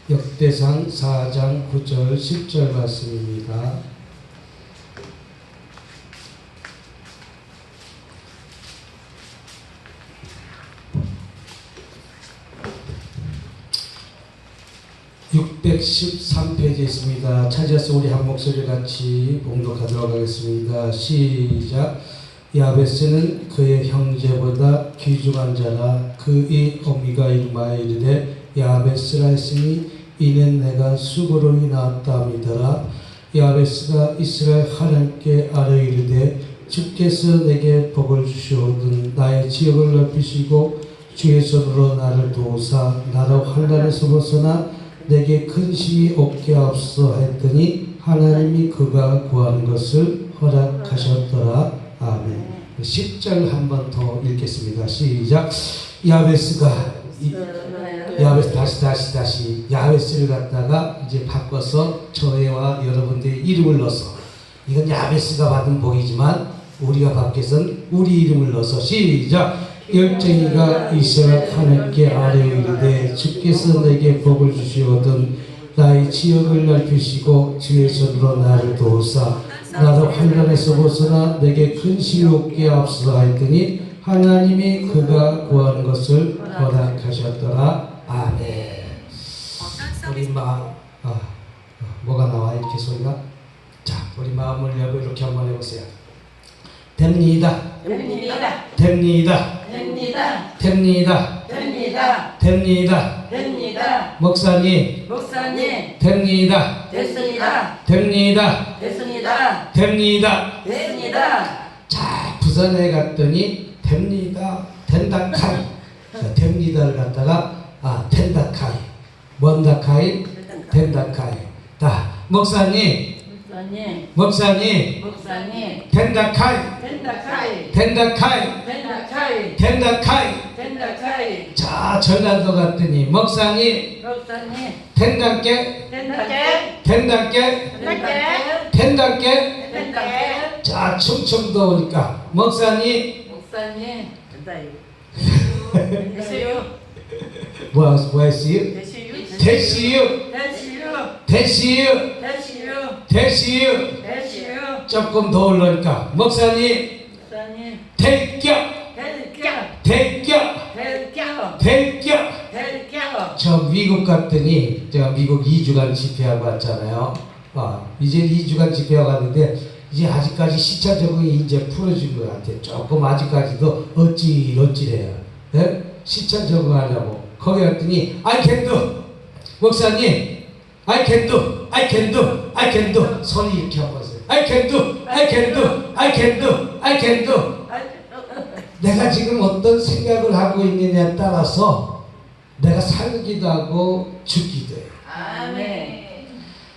역대상 4장 9절 10절 말씀입니다. (613페이지에) 있습니다. 찾아서 우리 한 목소리 같이 봉독하도록 하겠습니다. 시작. 야베스는 그의 형제보다 귀중한 자라. 그의 어미가 이름하여 이르되 야베스라 했으니 이는 내가 수고로 낳았다 함이더라. 야베스가 이스라엘 하나님께 아뢰 이르되 주께서 내게 복을 주시오든 나의 지역을 넓히시고 주의 손으로 나를 도우사 나로 환난에서 벗어나 내게 근심이 없게 하옵소서 했더니 하나님이 그가 구하는 것을 허락하셨더라. 아멘. 10절 한 번 더 읽겠습니다. 시작. 야베스가 다시 야베스를 갖다가 이제 바꿔서 저와 여러분들의 이름을 넣어서, 이건 야베스가 받은 복이지만 우리가 밖에선 우리 이름을 넣어서 시작. 열정이가 이스라엘 하나님께 아뢰어 이르되 주께서 내게 복을 주시오든 나의 지역을 넓히시고 주의 손으로 나를 도우사 나로 환난에서 벗어나 내게 근심이 없게 하옵소서 했더니 하나님이 그가 구하는 것을 허락하셨더라. 아멘. 우리 뭐가 나와 이렇게 소리가? 자, 우리 마음을 열고 이렇게 한번 해보세요. 됩니다. 됩니다. 됩니다. 됩니다. 됩니다. 됩니다. 됩니다. 됩니다. 목사님. 목사님. 됩니다. 됐습니다. 됩니다. 됐습니다. 됩니다. 됐습니다. 자, 부산에 갔더니 됩니다. 된다카이. 됩니다를 갖다가 된다카이. 뭔다카이? 된다카이. 자, 목사님. 목사님. 된다카이. 된다카이. 자, 전라도 갔더니 목사님. 된다께. 자, 충청도 오니까 목사님. 뭐 했어요? 대시유. 조금 더 올라오니까 목사님. 대격. 저 미국 갔더니 제가 미국 2주간 집회하고 왔잖아요. 이제 2주간 집회하고 왔는데 이제 아직까지 시차 적응이 이제 풀어진 것 같아요. 조금 아직까지도 어찌어찌해요. 네? 시차 적응하려고 거기 갔더니 I can do. 목사님 I can do 소리 이렇게 하고 있어요. I can do. 내가 지금 어떤 생각을 하고 있느냐에 따라서 내가 살기도 하고 죽기도 해요. 아멘.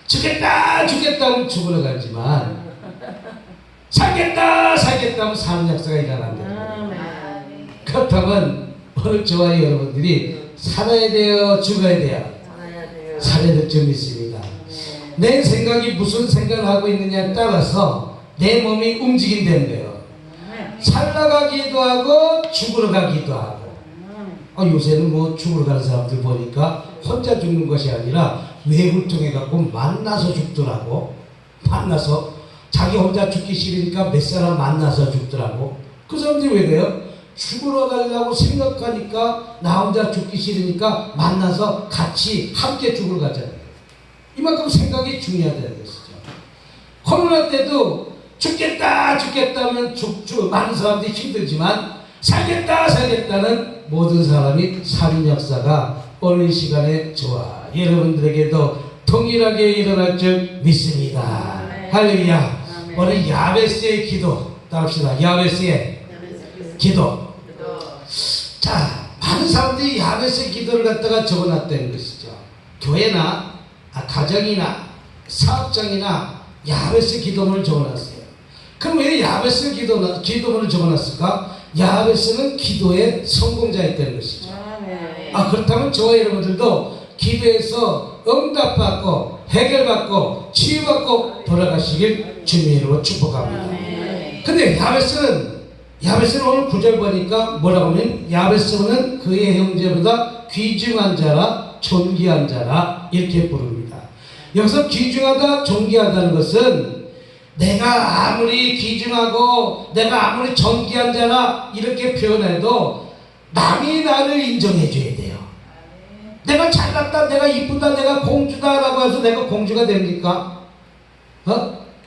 죽겠다 하면 죽으러 가지만 살겠다 하면 사는 역사가 일어난다. 그렇다면 오늘 저와 여러분들이 살아야 돼요, 죽어야 돼요? 살아야 될 점이 있습니다. 내 생각이 무슨 생각을 하고 있느냐에 따라서 내 몸이 움직인다는 거예요. 살아가기도 하고 죽으러 가기도 하고. 요새는 뭐 죽으러 가는 사람들 보니까 혼자 죽는 것이 아니라 외부를 통해 갖고 만나서 죽더라고. 만나서 자기 혼자 죽기 싫으니까 몇 사람 만나서 죽더라고. 그 사람들이 왜 그래요? 죽으러 가려고 생각하니까 나 혼자 죽기 싫으니까 만나서 같이 함께 죽으러 가잖아요. 이만큼 생각이 중요하다는 것이죠. 코로나 때도 죽겠다 하면 많은 사람들이 힘들지만 살겠다는 모든 사람이 사는 역사가 오늘 시간에 저와 여러분들에게도 동일하게 일어날 줄 믿습니다. 할렐루야. 오늘 야베스의 기도 따릅시다. 야베스의 기도. 자, 많은 사람들이 야베스의 기도를 갖다가 적어놨다는 것이죠. 교회나 가정이나 사업장이나 야베스의 기도문을 적어놨어요. 그럼 왜 야베스 기도문을 적어놨을까? 야베스는 기도의 성공자였다는 것이죠. 그렇다면 저와 여러분들도 기도에서 응답받고 해결받고 치유받고 돌아가시길 주님의 이름으로 축복합니다. 근데 야베스는 오늘 9절 보니까 뭐라고 하면 야베스는 그의 형제보다 귀중한 자라 존귀한 자라 이렇게 부릅니다. 여기서 귀중하다, 존귀하다는 것은 내가 아무리 귀중하고 내가 아무리 존귀한 자라 이렇게 표현해도 남이 나를 인정해 줘야 돼요. 내가 잘났다, 내가 이쁘다, 내가 공주다라고 해서 내가 공주가 됩니까?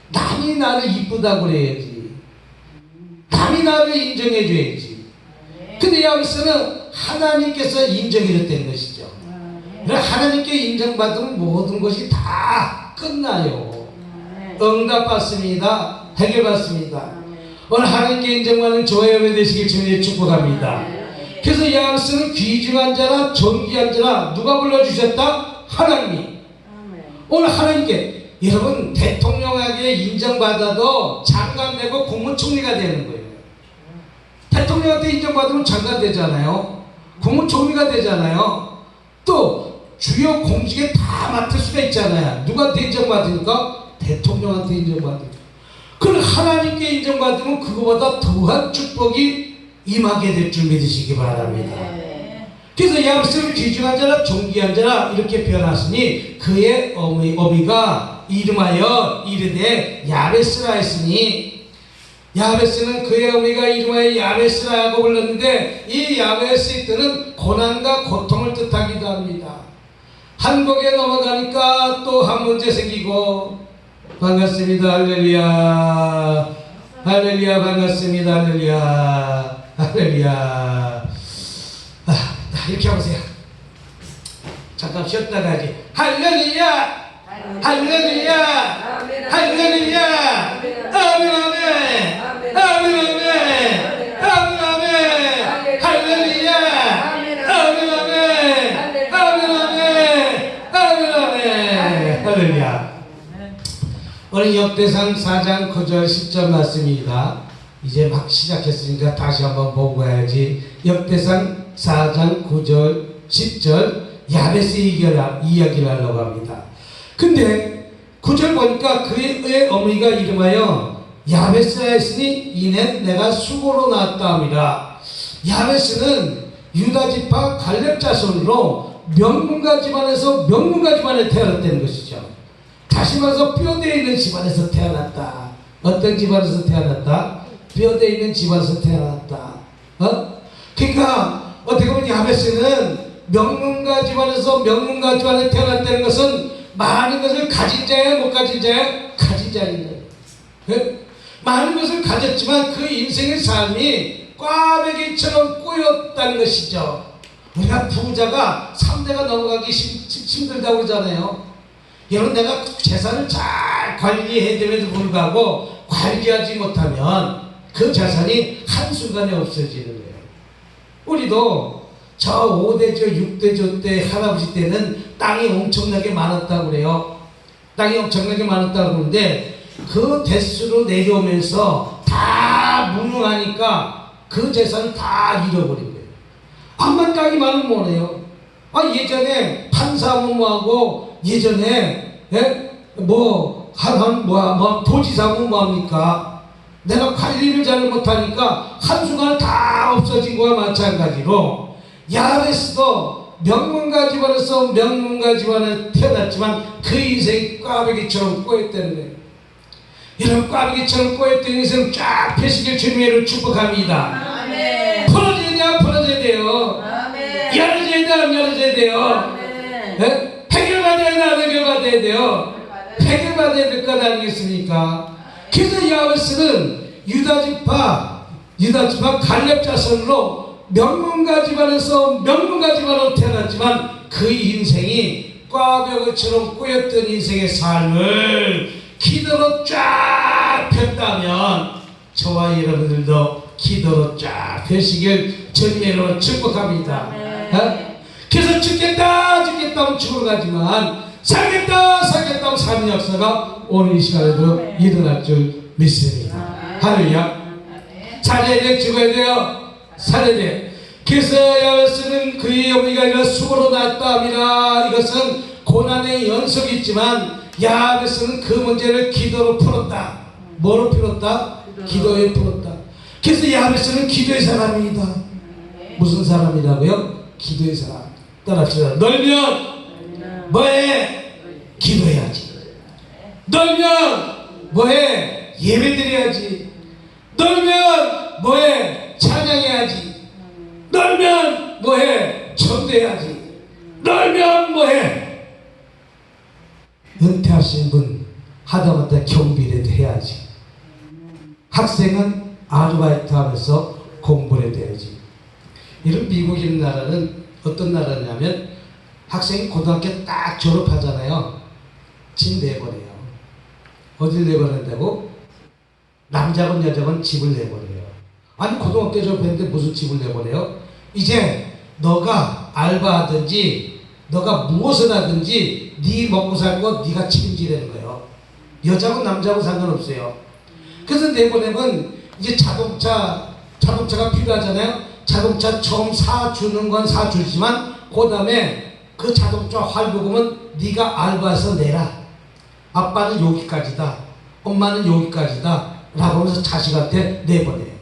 남이 나를 이쁘다고 그래야지. 남이 나를 인정해 줘야지. 근데 여기서는 하나님께서 인정해 줬다는 것이죠. 하나님께 인정받으면 모든 것이 다 끝나요. 응답받습니다. 해결받습니다. 오늘 하나님께 인정받는 저와 여러분 되시길 주님의 축복합니다. 그래서 여기서는 귀중한 자라 존귀한 자라 누가 불러주셨다? 하나님이. 오늘 하나님께 여러분 대통령에게 인정받아도 장관 되고 국무총리가 되는 거예요. 대통령한테 인정받으면 장관 되잖아요. 국무총리가 되잖아요. 또 주요 공직에 다 맡을 수가 있잖아요. 누구한테 인정받으니까? 대통령한테 인정받으니까. 그럼 하나님께 인정받으면 그거보다 더한 축복이 임하게 될 줄 믿으시기 바랍니다. 그래서 야베스는 귀중한 자라 존귀한 자라 이렇게 표현하시니 그의 어미가 이름하여 이르되 야베스라 했으니, 야베스는 그의 어미가 이름하여 야베스라고 불렀는데 이 야베스의 뜻은 고난과 고통을 뜻하기도 합니다. 한국에 넘어가니까 또 한 문제 생기고, 반갑습니다. 할렐루야. 할렐루야. 반갑습니다. 할렐루야. 할렐루야. 이렇게 해보세요. 잠깐 쉬었다 가지. 할렐루야. 할렐루야. 할렐루야. 아멘 아멘. 아멘 아멘. 아멘 아멘. 할렐루야. 아멘 아멘. 아멘 아멘. 아멘 아멘. 할렐루야. 오늘 역대상 4장 9절 10절 말씀입니다. 이제 막 시작했으니까 다시 한번 보고 가야지. 역대상 4장 9절 10절 야베스 이야기를 하려고 합니다. 근데 9절 보니까 그의 어머니가 이름하여 야베스라 했으니 이는 내가 수고로 낳았다 함이라. 야베스는 유다지파 갈렙 자손으로 명문가 집안에서 명문가 집안에 태어났다는 것이죠. 다시 말해서 뼈대에 있는 집안에서 태어났다. 어떤 집안에서 태어났다? 뼈대에 있는 집안에서 태어났다. 그러니까 어떻게 보면 야베스는 명문가 집안에서 명문가 집안에 태어났다는 것은 많은 것을 가진 자야 못 가진 자야? 가진 자인 거예요. 많은 것을 가졌지만 그 인생의 삶이 꽈배기처럼 꼬였다는 것이죠. 우리가 부자가 3대가 넘어가기 힘들다고 그러잖아요. 여러분, 내가 재산을 잘 관리해야 됨에도 불구하고 관리하지 못하면 그 재산이 한순간에 없어지는 거예요. 우리도 저 5대조 6대조 때 할아버지 때는 땅이 엄청나게 많았다고 그래요. 땅이 엄청나게 많았다고 그러는데 그 대수로 내려오면서 다 무능하니까 그 재산을 다 잃어버린 거예요. 암만 땅이 많으면 뭐래요? 예전에 판사하면 뭐하고, 예전에 도지사하면 뭐합니까? 내가 관리를 잘 못하니까 한순간 다 없어진 거와 마찬가지로 야베스도 명문가 집안에서 명문가 집안에 태어났지만 그 인생이 꽈배기처럼 꼬였다는 거예요. 여러분, 꽈배기처럼 꼬였던 인생 쫙 펴시길 주님을 축복합니다. 아멘. 풀어져야 돼요. 아멘. 열어져야 돼요. 네? 해결받아야 돼요. 해결받아야 될 것 아니겠습니까? 그래서 야베스는 유다지파 갈렙 자손으로 명문가 집안에서 명문가 집안으로 태어났지만 그 인생이 꽈배기처럼 꼬였던 인생의 삶을 기도로 쫙 폈다면 저와 여러분들도 기도로 쫙 펴시길 주님으로 축복합니다. 그래서 죽겠다 하면 죽으러 가지만 살겠다 하면 사는 역사가 오늘 이 시간에도 일어날 줄 믿습니다. 할렐루야. 살아야 돼, 죽어야 돼요. 살아야 돼. 그래서 야베스는 그의 어머니가 아니라 수고로 낳았다 함이라. 이것은 고난의 연속이 있지만 야베스는 그 문제를 기도로 풀었다. 뭐로 풀었다? 기도에 풀었다. 그래서 야베스는 기도의 사람입니다. 무슨 사람이라고요? 기도의 사람. 따라합시다. 놀면 뭐해? 기도해야지. 놀면 뭐해? 예배드려야지. 놀면 뭐해? 찬양해야지. 놀면 뭐해? 전도해야지. 놀면 뭐해? 은퇴하신 분 하다못해 경비라도 해야지. 학생은 아르바이트 하면서 공부를 해야지. 이런 미국이라는 나라는 어떤 나라냐면 학생이 고등학교 딱 졸업하잖아요. 집 내보내요. 어디 내보낸다고? 남자건 여자건 집을 내보내요. 아니 고등학교 졸업했는데 무슨 집을 내보내요? 이제 너가 알바하든지 너가 무엇을 하든지 네 먹고 살고 네가 책임지라는 거예요. 여자고 남자고 상관없어요. 그래서 내보내면 이제 자동차가 필요하잖아요. 자동차 처음 사주는 건 사주지만 그 다음에 그 자동차 할부금은 네가 알바해서 내라. 아빠는 여기까지다. 엄마는 여기까지다. 라고 하면서 자식한테 내보내요.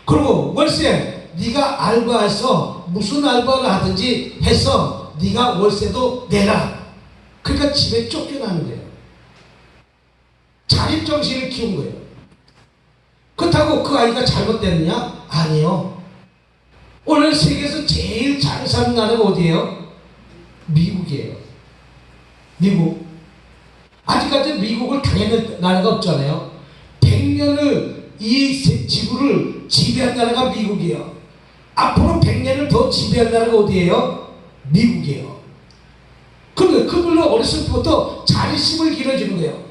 그리고 월세 네가 알바해서 무슨 알바를 하든지 해서 네가 월세도 내라. 그러니까 집에 쫓겨나는 거예요. 자립정신을 키운 거예요. 그렇다고 그 아이가 잘못됐느냐? 아니요. 오늘 세계에서 제일 잘 사는 나라가 어디예요? 미국이에요. 미국. 아직까지 미국을 당해낸 나라가 없잖아요. 100년을 이 지구를 지배한 나라가 미국이에요. 앞으로 100년을 더 지배한 나라가 어디예요? 미국이에요. 그런데 그걸로 어렸을 때부터 자립심을 길어주는 거예요.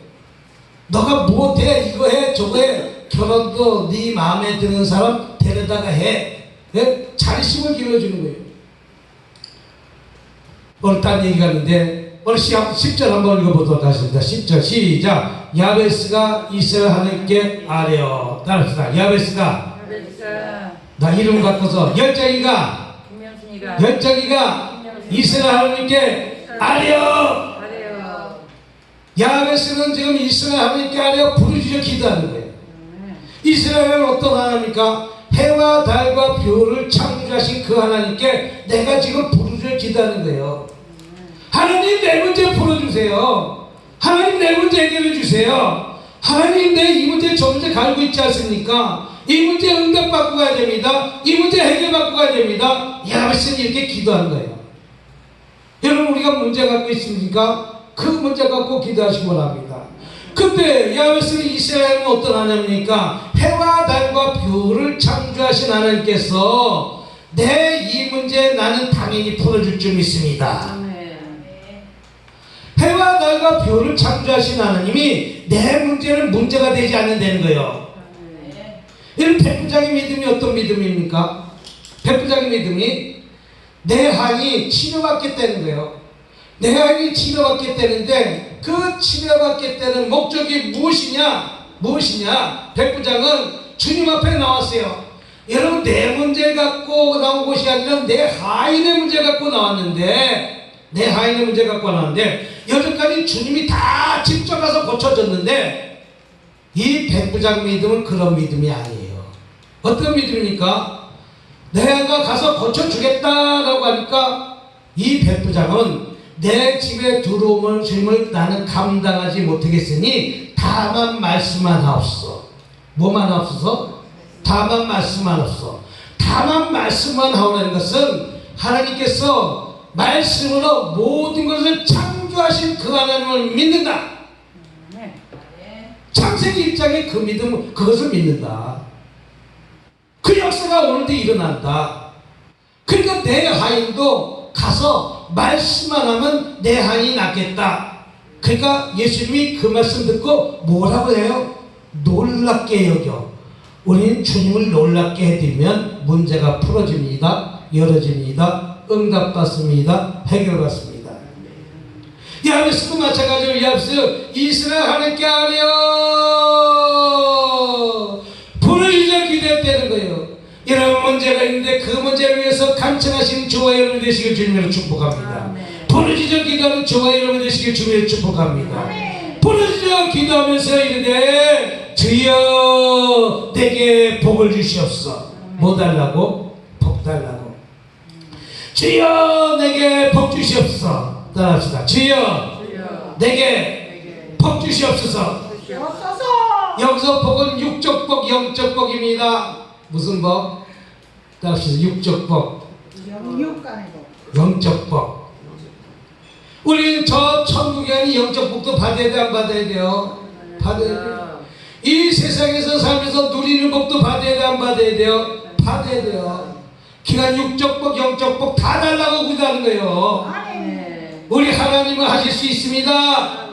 너가 무엇해? 이거 해? 저거 해? 결혼도 네 마음에 드는 사람 데려다가 해. 네? 자립심을 길러주는 거예요. 오늘 딴 얘기가 있는데 오늘 10절 한번 읽어보도록 하겠습니다. 10절 시작. 야베스가 이스라엘 하나님께 아뢰어. 따라합시다. 야베스가 나 이름 바꿔서 열정이가 이스라엘 하나님께 아뢰어. 야베스는 지금 이스라엘 하나님께 아뢰어 부르짖어 기도하는 거예요. 이스라엘은 어떤 하나님입니까? 해와 달과 별을 창조하신 그 하나님께 내가 지금 부르짖어 기도하는 거예요. 하나님 내 문제 풀어주세요. 하나님 내 문제 해결해 주세요. 하나님 내 이 문제 저 문제 갈고 있지 않습니까? 이 문제 응답받고 가야 됩니다. 이 문제 해결받고 가야 됩니다. 야베스는 이렇게 기도한 거예요. 여러분 우리가 문제 갖고 있습니까? 그 문제 갖고 기도하시기 바랍니다. 근데 야베스는 이스라엘은 어떤 하나님입니까? 해와 달과 별을 창조하신 하나님께서 내 이 문제 나는 당연히 풀어줄 줄 믿습니다. 해와 달과 별을 창조하신 하나님이 내 문제는 문제가 되지 않는다는 거예요. 이런 백부장의 믿음이 어떤 믿음입니까? 백부장의 믿음이 내 한이 치료받겠다는 거예요. 내 한이 치료받겠다는데 그 치료받겠다는 목적이 무엇이냐? 백부장은 주님 앞에 나왔어요. 여러분 내 문제 갖고 나온 것이 아니라 내 하인의 문제 갖고 나왔는데 여기까지 주님이 다 직접 가서 고쳐줬는데 이 백부장 믿음은 그런 믿음이 아니에요. 어떤 믿음입니까? 내가 가서 고쳐주겠다라고 하니까 이 백부장은 내 집에 들어오는 주님을 나는 감당하지 못하겠으니 다만 말씀만 하옵소서. 뭐만 하옵소서? 다만 말씀만 하옵소서. 다만 말씀만 하오라는 것은 하나님께서 말씀으로 모든 것을 창조하신 그 하나님을 믿는다. 창세기 1장의 그 믿음, 그것을 믿는다. 그 역사가 오늘도 일어난다. 그러니까 내 하인도 가서 말씀만 하면 내 하인이 낫겠다. 그러니까 예수님이 그 말씀 듣고 뭐라고 해요? 놀랍게 여겨. 우리는 주님을 놀랍게 해드리면 문제가 풀어집니다. 열어집니다. 응답받습니다. 해결받습니다. 야베스도 마찬가지로 야베스 이스라엘 하나님께 아뢰어 부르짖어 기도했다는 거예요. 여러분 문제가 있는데 그 문제를 위해서 간청하시는 저와 여러분 되시길 주님으로 축복합니다. 부르짖어 기도하는 저와 여러분 되시길 주님으로 축복합니다. 부르짖어 기도하면서 이르되 주여 내게 복을 주시옵소서. 뭐 달라고? 복 달라고. 주여 내게 복 주시옵소서. 따라합시다. 주여 내게 복 주시옵소서. 여기서 복은 육적 복, 영적 복입니다. 무슨 복? 따라합시다. 육적 복, 영적 복. 우리는 저 천국에 가는 영적 복도 받아야 돼, 안 받아야 돼요? 받아야 돼요. 이 세상에서 살면서 누리는 복도 받아야 돼, 안 받아야 돼요? 받아야 돼요. 기간 육적 복, 영적 복 다 달라고 구하는 거예요. 우리 하나님은 하실 수 있습니다.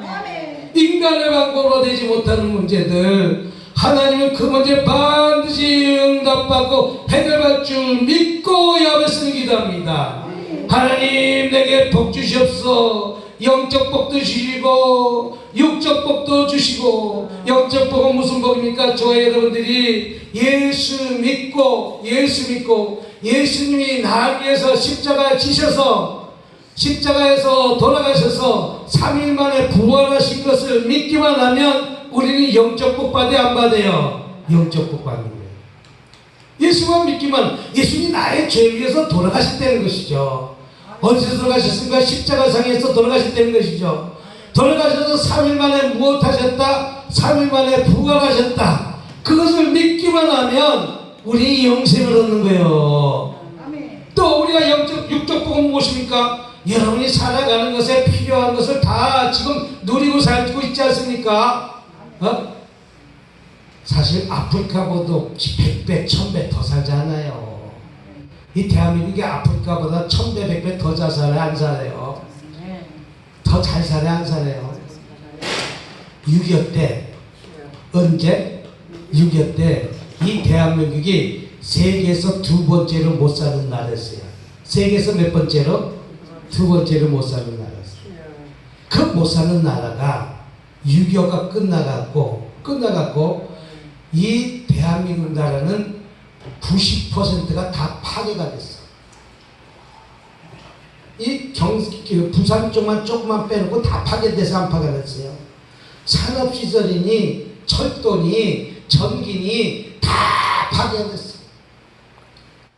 인간의 방법으로 되지 못하는 문제들 하나님은 그 문제 반드시 응답받고 해결할 줄 믿고 여백을 기도합니다. 하나님 내게 복 주시옵소서. 영적 복도 주시고 육적 복도 주시고. 영적 복은 무슨 복입니까? 저와 여러분들이 예수 믿고 예수님이 나를 위해서 십자가에 지셔서 십자가에서 돌아가셔서 3일 만에 부활하신 것을 믿기만 하면 우리는 영적 복 받아야 안 받아요? 영적 복 받는 거예요. 예수만 믿기만, 예수님이 나의 죄를 위해서 돌아가셨다는 것이죠. 어디서 돌아가셨습니까? 십자가상에서 돌아가셨다는 것이죠. 돌아가셔서 3일 만에 무엇하셨다? 3일 만에 부활하셨다. 그것을 믿기만 하면 우리 영생을 얻는 거예요. 또 우리가 육적 복은 무엇입니까? 여러분이 살아가는 것에 필요한 것을 다 지금 누리고 살고 있지 않습니까? 사실 아프리카보다 100배, 1000배 더 살잖아요. 이 대한민국이 아프리카보다 1000배, 100배 더 잘 살아요? 안 살아요? 더 잘 살아요? 안 살아요? 6.25 때, 언제? 6.25 때 이 대한민국이 세계에서 두 번째로 못 사는 나라였어요. 세계에서 몇 번째로? 두 번째로 못 사는 나라였어요. 그 못 사는 나라가 6.25가 끝나갖고 이 대한민국 나라는 90%가 다 파괴가 됐어. 이 부산 쪽만 조금만 빼놓고 다 파괴돼서 안 파괴됐어요. 산업시설이니 철도니 전기니 다 파괴됐어.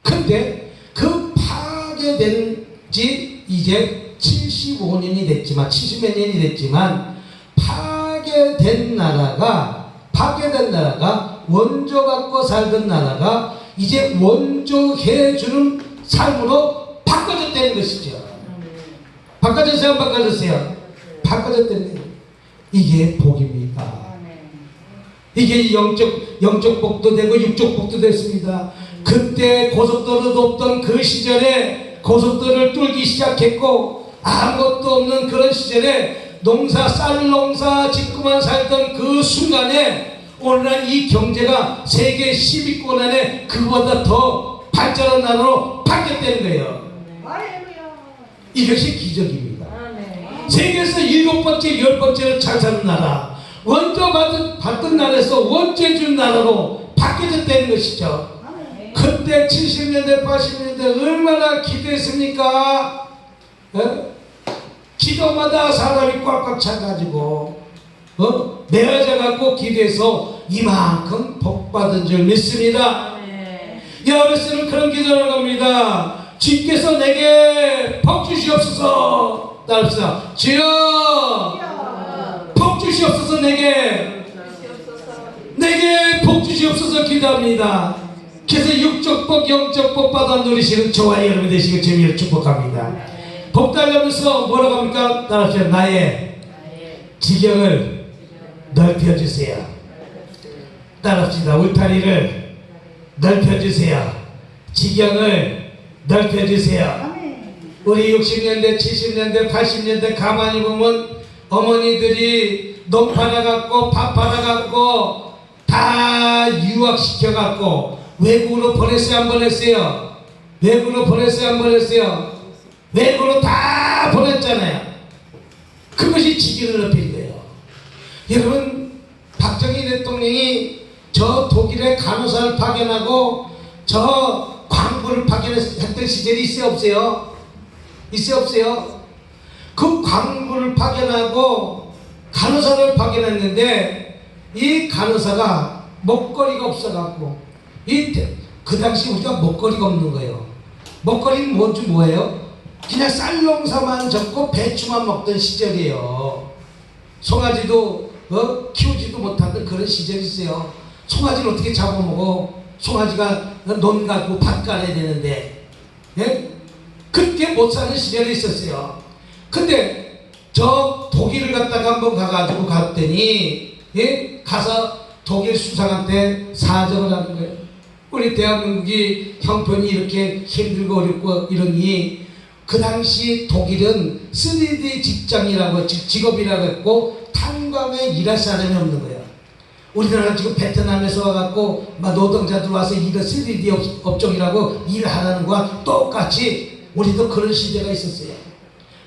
근데 그 파괴된 지 이제 75년이 됐지만 70몇 년이 됐지만 파괴된 나라가 원조 갖고 살던 나라가 이제 원조해주는 삶으로 바꿔졌다는 것이죠. 바꿔졌어요? 안 바꿔졌어요? 바꿔졌다는 거예요. 이게 복입니다. 이게 영적 복도 되고 육적 복도 됐습니다. 그때 고속도로도 없던 그 시절에 고속도로를 뚫기 시작했고 아무것도 없는 그런 시절에 쌀 농사 짓고만 살던 그 순간에 오늘날 이 경제가 세계 10위권 안에 그보다 더 발전한 나라로 바뀌었다는 거예요. 이것이 기적입니다. 세계에서 7번째, 10번째로 잘 사는 나라, 원조 받던 나라에서 원조해 준 나라로 바뀌어졌다는 것이죠. 그때 70년대, 80년대 얼마나 기도했습니까? 기도마다 사람이 꽉꽉 차가지고 메어져갖고 기도해서 이만큼 복받은 줄 믿습니다. 여러분은 그런 기도를 합니다. 주께서 내게 복 주시옵소서. 따릅시다. 주여 복 주시옵소서. 내게 복 주시옵소서 기도합니다. 그래서 육적 복, 영적 복 받아 누리시는 저와 여러분 되시길 주님을 축복합니다. 복 달라면서 뭐라고 합니까? 따라합시다. 나의 지경을 넓혀주세요. 따라합시다. 울타리를 넓혀주세요. 지경을 넓혀주세요. 우리 60년대, 70년대, 80년대 가만히 보면 어머니들이 농 팔아갖고 밥 팔아갖고 다 유학시켜갖고 외국으로 보냈어요? 안 보냈어요? 외국으로 보냈어요? 안 보냈어요? 외국으로 다 보냈잖아요. 그것이 지경을 넓힌 거예요. 여러분, 박정희 대통령이 저 독일의 간호사를 파견하고 저 광부를 파견했던 시절이 있어요? 없어요? 있어요? 없어요? 그 광부를 파견하고 간호사를 파견했는데 이 간호사가 먹거리가 없어갖고 그 당시 우리가 먹거리가 없는 거예요. 먹거리는 뭔지 뭐예요? 그냥 쌀농사만 젓고 배추만 먹던 시절이에요. 송아지도 키우지도 못하던 그런 시절이 있어요. 송아지를 어떻게 잡아먹어? 송아지가 논 가고 밭 갈아야 되는데, 예? 그렇게 못 사는 시절이 있었어요. 근데 저 독일을 갔다가 한번 가가지고 갔더니, 예? 가서 독일 수상한테 사정을 하는 거예요. 우리 대한민국이 형편이 이렇게 힘들고 어렵고 이러니 그 당시 독일은 3D 직장이라고 직업이라고 했고 탄광에 일할 사람이 없는 거예요. 우리나라 지금 베트남에서 와갖고 막 노동자들 와서 일을 3D 업종이라고 일하는 거와 똑같이 우리도 그런 시대가 있었어요.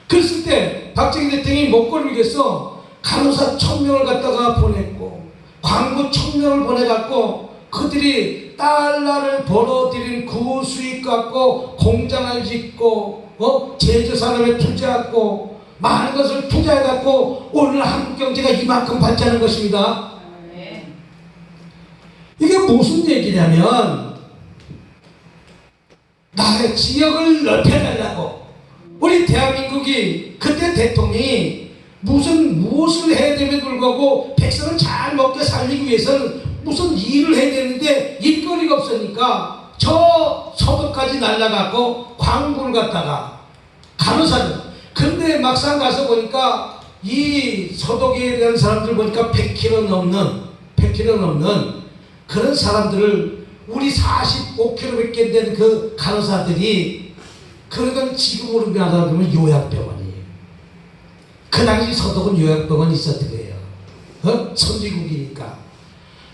그랬을 때 박정희 대통령이 먹거리를 위해서 간호사 1000명을 갖다가 보냈고 광부 1000명을 보내갖고 그들이 달러를 벌어들인 그 수익 갖고 공장을 짓고 제조 산업에 투자하고 많은 것을 투자해갖고 오늘 한국 경제가 이만큼 발전한 것입니다. 이게 무슨 얘기냐면 나의 지역을 넓혀달라고 우리 대한민국이 그때 대통령이 무엇을 해야 됨에도 불구하고 백성을 잘 먹게 살리기 위해서는 무슨 일을 해야 되는데 일거리가 없으니까 저 서도까지 날라가고 광부를 갖다가 간호사를 근데 막상 가서 보니까 이 서독에 대한 사람들 보니까 100kg 넘는 그런 사람들을 우리 45kg밖에 안 되는 그 간호사들이 그런 건 지금으로 말하면 요양병원이에요. 그 당시 서독은 요양병원이 있었던 거예요. 선진국이니까.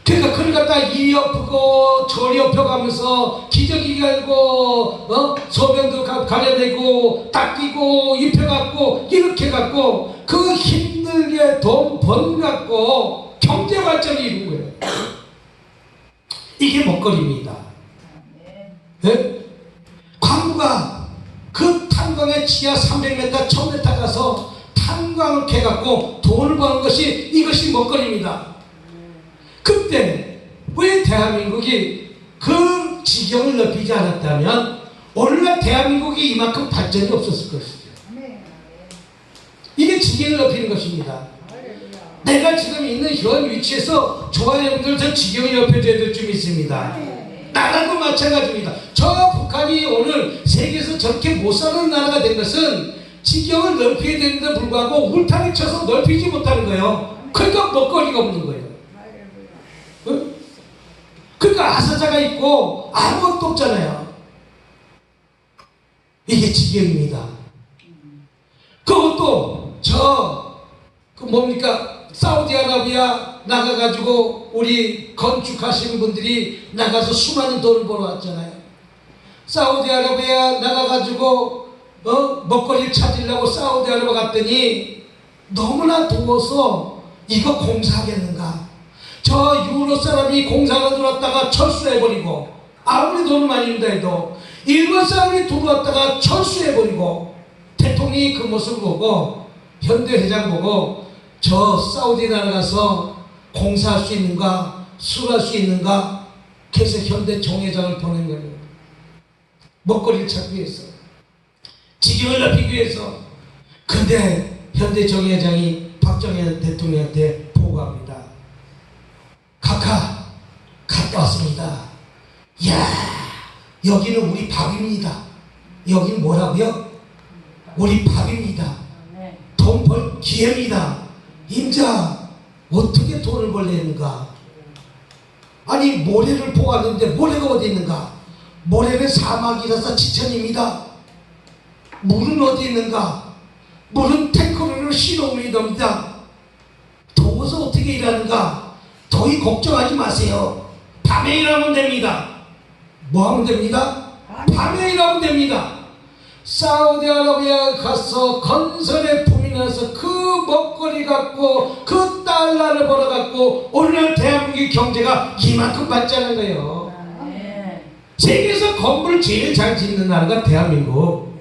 그러니까 그걸 갖다 이리 엎고 저리 엎혀가면서 기저귀 갈고 소변도 가려내고 닦이고 입혀갖고 이렇게 갖고 그 힘들게 돈 번 갖고 경제 발전을 이룬 거예요. 이게 먹거리입니다. 네? 광부가 그 탄광의 지하 300m, 1000m 가서 탄광을 캐갖고 돈을 버는 것이 이것이 먹거리입니다. 그때 왜 대한민국이 그 지경을 넓히지 않았다면 오늘날 대한민국이 이만큼 발전이 없었을 것이죠. 이게 지경을 넓히는 것입니다. 내가 지금 있는 현 위치에서 좋아요 여러분들 저 지경을 넓혀줘야 될 점이 있습니다. 나라도 마찬가지입니다. 저 북한이 오늘 세계에서 저렇게 못 사는 나라가 된 것은 지경을 넓혀야 되는데 불구하고 울타리 쳐서 넓히지 못하는 거예요. 그러니까 먹거리가 없는 거예요. 응? 그러니까 아사자가 있고 아무것도 없잖아요. 이게 지경입니다. 그것도 뭡니까? 사우디아라비아 나가가지고 우리 건축하시는 분들이 나가서 수많은 돈을 벌어왔잖아요. 사우디아라비아 나가가지고 먹거리를 찾으려고 사우디아라비아 갔더니 너무나 더워서 이거 공사하겠는가? 저 유로 사람이 공사하러 들어왔다가 철수해버리고 아무리 돈을 많이 준다 해도 일본 사람이 들어왔다가 철수해버리고 대통령이 그 모습을 보고 현대회장 보고 저 사우디 나라 가서 공사할 수 있는가 수할 수 있는가 그래서 현대 총회장을 보낸 거예요. 먹거리를 찾기 위해서 지경을 넓히기 위해서. 근데 현대 총회장이 박정희 대통령한테 보고합니다. 카카 갔다 왔습니다. 이야 여기는 우리 밥입니다. 여기는 뭐라고요? 우리 밥입니다. 돈 벌 기회입니다. 임자 어떻게 돈을 벌려는가? 아니 모래를 보았는데 모래가 어디 있는가? 모래는 사막이라서 지천입니다. 물은 어디 있는가? 물은 탱크로 실어오면 됩니다. 더워서 어떻게 일하는가? 더위 걱정하지 마세요. 밤에 일하면 됩니다. 뭐 하면 됩니다? 밤에 일하면 됩니다. 사우디아라비아 가서 건설에 품이 나서 그 먹거리 갖고 그 달러를 벌어갖고 오늘날 대한민국의 경제가 이만큼 발전한 거예요. 세계에서 건물을 제일 잘 짓는 나라가 대한민국.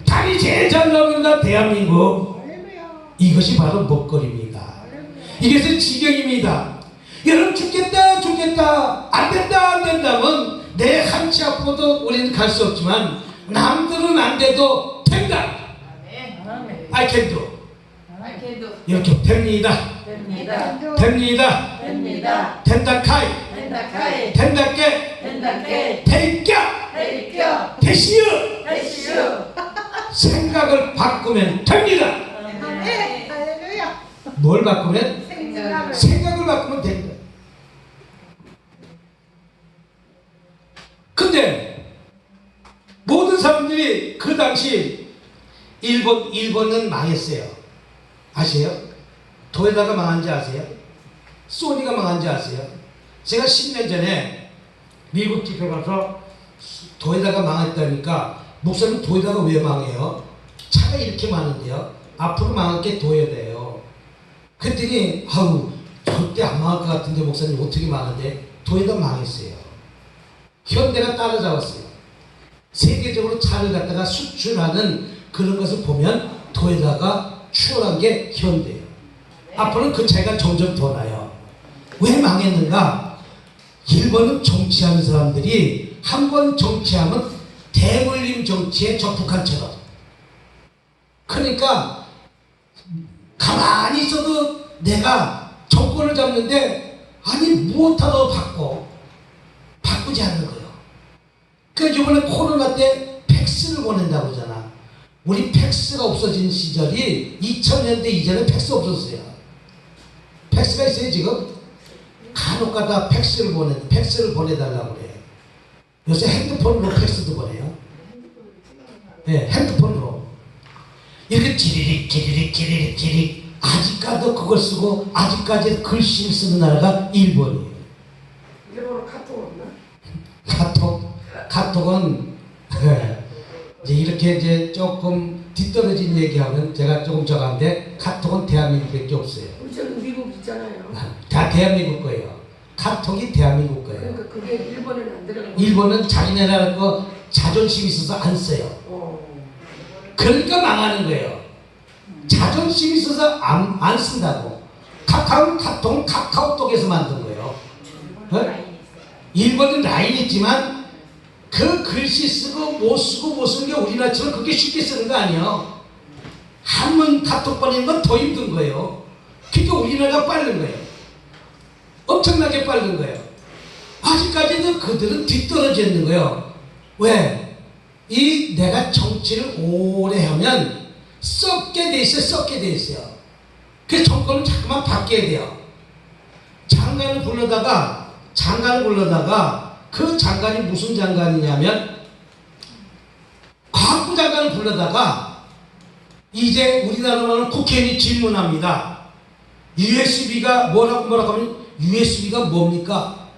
달이 제일 잘 나오는 나라 대한민국. 이것이 바로 먹거리입니다. 이것은 지경입니다. 여러분 죽겠다 안 된다면 내 한치 앞으로도 우리는 갈 수 없지만 남들은 안 돼도 된다. I can do. 이렇게 됩니다. 됩니다. 된다카이. 된다께. 되시오. 생각을 바꾸면 됩니다. 뭘 바꾸면? 생각을 바꾸면 됩니다. 근데 모든 사람들이 그 당시 일본은 망했어요. 아세요? 도요타가 망한지 아세요? 소니가 망한지 아세요? 제가 10년 전에 미국 집회 가서 도요타가 망했다니까 목사님 도요타가 왜 망해요? 차가 이렇게 많은데요. 앞으로 망할 게 도요타예요. 그랬더니 아우 절대 안 망할 것 같은데 목사님 어떻게 망하는데? 도요타 망했어요. 현대가 따라잡았어요. 세계적으로 차를 갖다가 수출하는 그런 것을 보면 도요타가 추월한 게 현대예요. 앞으로는 그 차이가 점점 더 나요. 왜 망했는가? 일본은 정치하는 사람들이 한 번 정치하면 대물림 정치에 접촉한 처럼. 그러니까 가만히 있어도 내가 정권을 잡는데 아니 무엇하러 바꾸지 않는 거예요. 그러니까 이번에 코로나 때 팩스를 보낸다고 하잖아. 우리 팩스가 없어진 시절이 2000년대 이전에 팩스 없었어요. 팩스가 있어요 지금? 간혹가다 팩스를 보내달라고 그래. 요새 핸드폰으로 팩스도 보내요. 네, 핸드폰으로 이렇게 지리릭 아직까지도 그걸 쓰고 아직까지 글씨를 쓰는 나라가 일본이에요. 일본어 카톡 없나? 카톡은 이제 이렇게 이제 조금 뒤떨어진 얘기하면 제가 조금 저간데 카톡은 대한민국밖에 없어요. 저는 미국 있잖아요. 다 대한민국 거예요. 카톡이 대한민국 거예요. 그러니까 그게 일본에는 안 들어가요. 일본은 자기네 나라 거 자존심 있어서 안 써요. 그러니까 망하는 거예요. 자존심 있어서 안 쓴다고. 카톡은 카카오톡에서 만든 거예요. 일본은 라인 있지만 그 글씨 쓰고 못 쓰는 게 우리나라처럼 그렇게 쉽게 쓰는 거 아니에요. 한문 카톡 보내는 건 더 힘든 거예요. 그러니까 우리나라가 빠른 거예요. 엄청나게 빠른 거예요. 아직까지도 그들은 뒤떨어져 있는 거예요. 왜? 내가 정치를 오래 하면 썩게 돼 있어요. 그래서 정권은 자꾸만 바뀌어야 돼요. 장관을 불러다가 그 장관이 무슨 장관이냐면 과학부 장관을 불러다가 이제 우리나라로는 국회의원이 질문합니다. USB가 뭐라고 하면 USB가 뭡니까?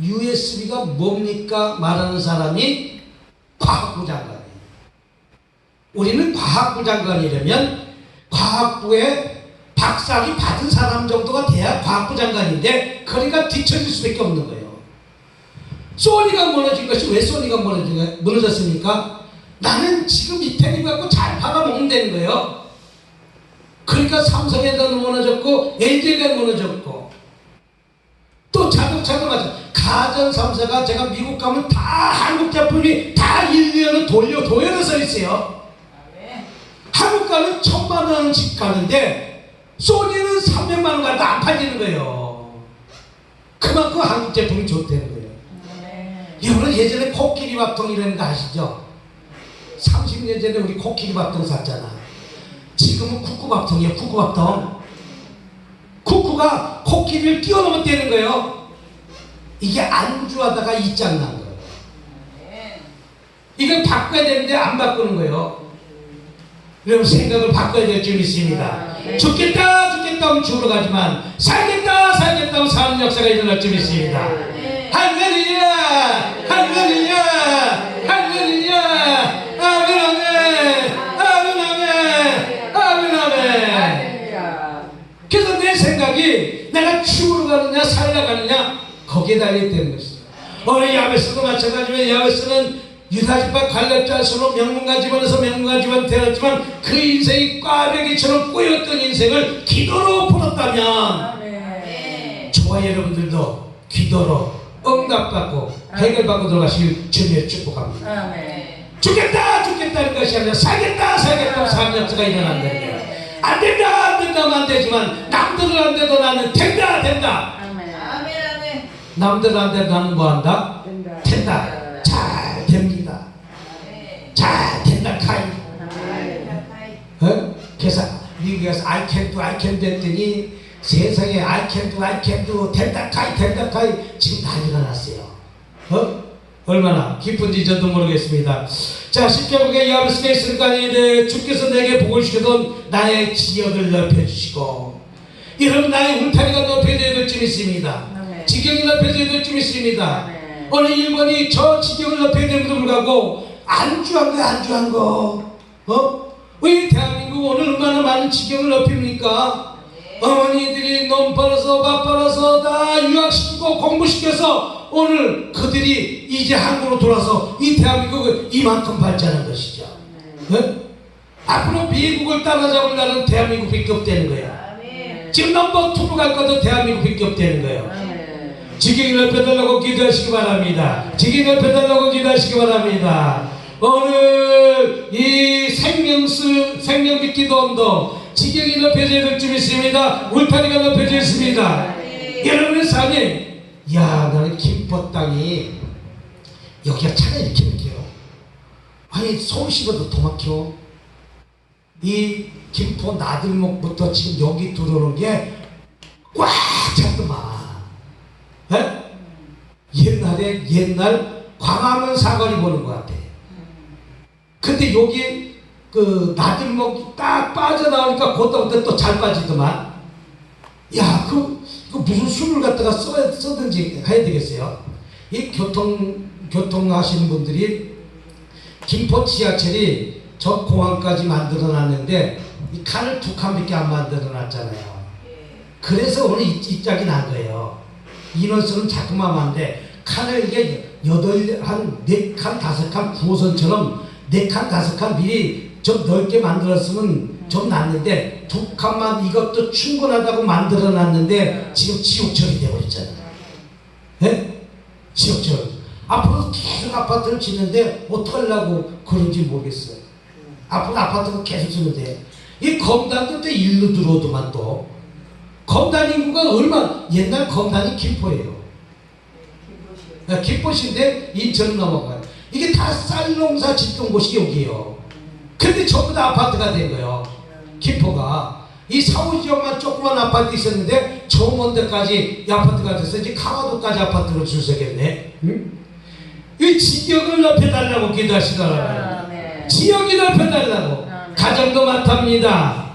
USB가 뭡니까? 말하는 사람이 과학부 장관이에요. 우리는 과학부 장관이라면 과학부에 박사학위 받은 사람 정도가 돼야 과학부 장관인데 그러니까 뒤처질 수밖에 없는 거예요. 소니가 무너진 것이 왜 소니가 무너졌습니까? 나는 지금 이 텔레비 갖고 잘 팔아먹으면 되는 거예요. 그러니까 삼성에다 무너졌고 LG에다 무너졌고 또 자동차도 마찬가지. 가전 3사가 제가 미국 가면 다 한국 제품이 다 1년을 도열을 서 있어요. 한국 가면 1000만 원씩 가는데 소니는 300만 원 가도 안 팔리는 거예요. 그만큼 한국 제품이 좋다는 거예요. 여러분 예전에 코끼리 밥통이라는 거 아시죠? 30년 전에 우리 코끼리 밥통 샀잖아. 지금은 쿠쿠 밥통이에요. 쿠쿠 밥통. 쿠쿠가 코끼리를 뛰어넘어 되는 거예요. 이게 안주하다가 이짱 난 거예요. 이걸 바꿔야 되는데 안 바꾸는 거예요. 여러분 생각을 바꿔야 될 줄 믿습니다. 죽겠다 하면 죽으러 가지만 살겠다 하면 사는 역사가 일어날 줄 믿습니다. 할렐루야 할렐루야 할렐루야 아멘 아멘 아멘 아멘 아멘 아멘. 그래서 내 생각이 내가 죽으러 가느냐 살아가느냐 거기에 달려있다는 것이죠. 오늘 야베스도 마찬가지로 야베스는 유다집과 갈렙자손으로 명문가 집안에서 명문가 집안 되었지만 그 인생이 꽈배기처럼 꼬였던 인생을 기도로 풀었다면 저와 여러분들도 기도로 응답받고 해결받고 들어가시길 주님의 축복합니다. 죽겠다는 것이 아니라 살겠다 3년째가 일어난다. 안 된다 하면 안 되지만 남들은 안 돼도 나는 된다. 남들은 안 돼도 나는 뭐 한다? 된다. 잘 됩니다. 잘 된다 카이. 그래서 미국에서 I can do 했더니 세상에 I can do 된다 카이 지금 난리가 났어요. 얼마나 기쁜지 저도 모르겠습니다. 자, 십계명에 이 말씀에 있을 거 아니에요. 주께서 내게 복을 주시던 나의 지역을 넓혀주시고, 여러분 나의 울타리가 넓혀져야 될 쯤 있습니다. 지경이 넓혀져야 될 쯤 있습니다. 어느 일본이 저 지경을 넓혀야 됨에도 불구하고 안주한 거 왜 대한민국 오늘 얼마나 많은 지경을 넓힙니까? 어머니들이 놈 벌어서 밥 벌어서 다 유학시키고 공부시켜서 오늘 그들이 이제 한국으로 돌아서 이 대한민국을 이만큼 발전한 것이죠. 앞으로 미국을 따라잡을 날은 대한민국밖에 없다는 거예요. 지금 넘버 2로 갈 것도 대한민국밖에 없다는 거예요. 지경이 넓혀달라고 기도하시기 바랍니다. 지경이 넓혀달라고 기도하시기 바랍니다. 오늘 이 생명빛 기도원도 지경이 넓혀져야 될 줄 있습니다. 울타리가 넓혀져 있습니다. 여러분의 삶이 야, 나는 김포 땅이 여기가 차가 이렇게 막혀요. 아니 서울 시내도 더 막혀. 이 김포 나들목부터 지금 여기 들어오는 게 꽉 찼더만. 옛날 광화문 사거리 보는 것 같아. 근데 여기 그 나들목이 딱 빠져나오니까 그때부터 또 잘 빠지더만. 야, 그 무슨 술을 갖다가 써든지 해야 되겠어요. 이 교통 하시는 분들이 김포 지하철이 저 공항까지 만들어 놨는데 이 칸을 2칸밖에 안 만들어 놨잖아요. 그래서 오늘 이 짝이 난 거예요. 인원수는 자꾸만 많은데 칸을 이게 한 4칸 5칸 9호선처럼 4칸 5칸 미리 좀 넓게 만들었으면 좀 낫는데 2칸만 이것도 충분하다고 만들어 놨는데 지금 지옥철이 되어버렸잖아요. 네? 지옥철. 앞으로 계속 아파트를 짓는데 어떡하려고 그런지 모르겠어요. 앞으로 아파트를 계속 짓는데 이 검단도 때 일로 들어오더만 또 검단 인구가 얼마 옛날 검단이 김포예요. 김포시인데 인천을 넘어가요. 이게 다 쌀농사 짓던 곳이 여기예요. 근데 전부 다 아파트가 된 거예요. 김포가 이 사후 지역만 조그만 아파트 있었는데 저 먼 데까지 이 아파트가 됐어. 이제 강화도까지 아파트로 줄 서겠네. 이 지역을 넓혀달라고 기도하시더라고요. 지역이 넓혀달라고. 가정도 맡합니다.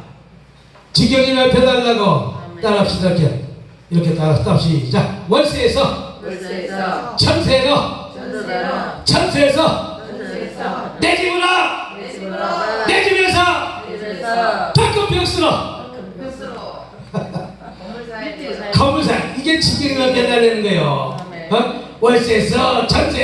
지역이 넓혀달라고. 따라합시다. 이렇게 따라 시작. 월세에서 천세로 내 집으로 내 집에서 탁금 벽수로 건물사 이게 지경이 넓혀달라는 거예요. 월세에서 천세